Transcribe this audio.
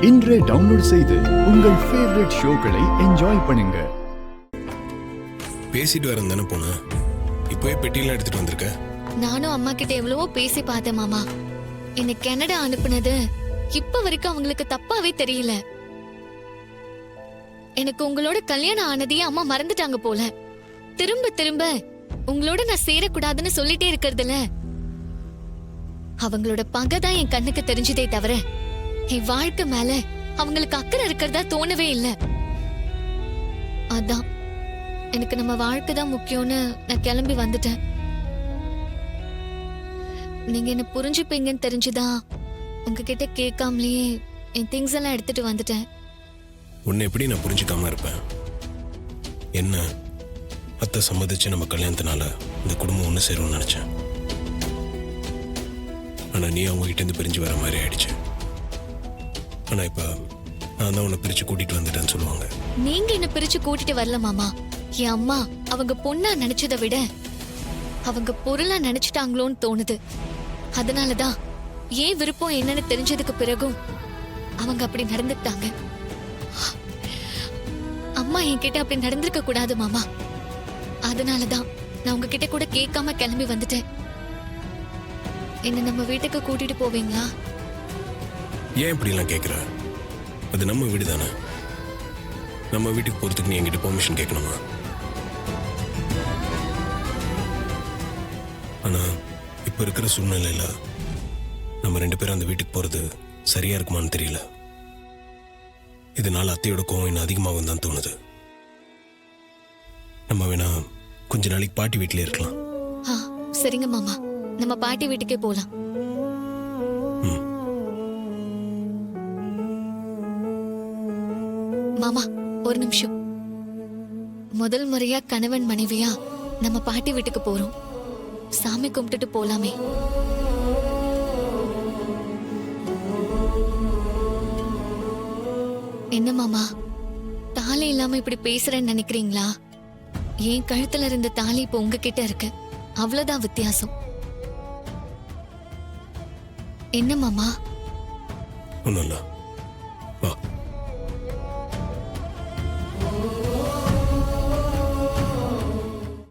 இன்றே டவுன்லோட் செய்து உங்கள் ஃபேவரட் ஷோக்களை என்ஜாய் பண்ணுங்க. பேசிட்டு வரேன் தானே போன, இப்போயே பெட்டியெல்லாம் எடுத்துட்டு வந்திருக்க. நானும் அம்மா கிட்ட எவ்வளவோ பேசி பார்த்தேன் மாமா. என்ன கனடா அனுப்புனது இப்ப வரைக்கும் அவங்களுக்கு தப்பாவே தெரியல. எனக்கு உங்களோட கல்யாணம் ஆனதையே அம்மா மறந்துட்டாங்க போல. திரும்ப திரும்ப உங்களோட நான் சேரக்கூடாதுன்னு சொல்லிட்டே இருக்கிறதுல அவங்களோட பகைதான் என் கண்ணுக்கு தெரிஞ்சதே தவிர என் வாழ்க்கை மேல அவங்களுக்கு அக்கறை இருக்கிறதா தோணவே இல்லை. அதான் எனக்கு நம்ம வாழ்க்கை தான் முக்கியம்னு நான் கிளம்பி வந்துட்டேன். நீங்க என்ன புரிஞ்சுப்பீங்கன்னு தெரிஞ்சுதான் உங்ககிட்ட கேட்காமலேயே என் திங்ஸ் எல்லாம் எடுத்துட்டு வந்துட்டேன். உன்னை எப்படி நான் புரிஞ்சுக்காம இருப்பேன்? என்ன அத்தை சம்மதிச்சு நம்ம கல்யாணத்தினால இந்த குடும்பம் ஒன்று சேரும்னு நினைச்சேன். ஆனா நீ அவங்க கிட்ட இருந்து பிரிஞ்சு வர மாதிரி ஆயிடுச்சு. ஆனா இப்ப நான் தான் உன்னை பிரிச்சு கூட்டிட்டு வந்துட்டேன்னு சொல்லுவாங்க. நீங்க என்ன பிரிச்சு கூட்டிட்டு வரல மாமா. என் அம்மா அவங்க பொண்ணா நினைச்சதை விட அவங்க பொருளா நினைச்சிட்டாங்களோன்னு தோணுது. அதனாலதான் ஏன் விருப்பம் என்னன்னு தெரிஞ்சதுக்கு பிறகும் அவங்க அப்படி நடந்துட்டாங்க. அம்மா என்கிட்ட அப்படி நடந்திருக்க கூடாது மாமா. அதனாலதான் நான் உங்ககிட்ட கூட கேட்காம கிளம்பி வந்துட்டேன். என்ன நம்ம வீட்டுக்கு கூட்டிட்டு போவீங்களா? ஏன் இப்படி எல்லாம் கேட்குற? அது நம்ம வீடு தானே. நம்ம வீட்டுக்கு போறதுக்கு நீ என்கிட்ட பெர்மிஷன் கேட்கணுமா? ஆனா இப்ப இருக்கிற சூழ்நிலையில நம்ம 2 பேரும் அந்த வீட்டுக்கு போறது சரியா இருக்குமான்னு தெரியல. இதனால அத்தையோட கோவம் இன்னும் அதிகமாகும் தான் தோணுது. நம்ம வேணா கொஞ்ச நாளைக்கு பாட்டி வீட்டிலே இருக்கலாம். சரிங்க மாமா, நம்ம பாட்டி வீட்டுக்கே போலாம். மாமா ஒரு நிமிஷம். முதல் முறையா கணவன் மனைவியா நம்ம பாட்டி வீட்டுக்கு போறோம். சாமி கும்பிட்டுட்டு போலாமே. என்ன மாமா, தாலி இல்லாம இப்படி பேசுறேன்னு நினைக்கிறீங்களா? என் கழுத்துல இருந்த தாலி இப்ப உங்ககிட்ட இருக்கு, அவ்வளவுதான் வித்தியாசம். என்ன மாமா? ஒண்ணும் இல்ல, வா.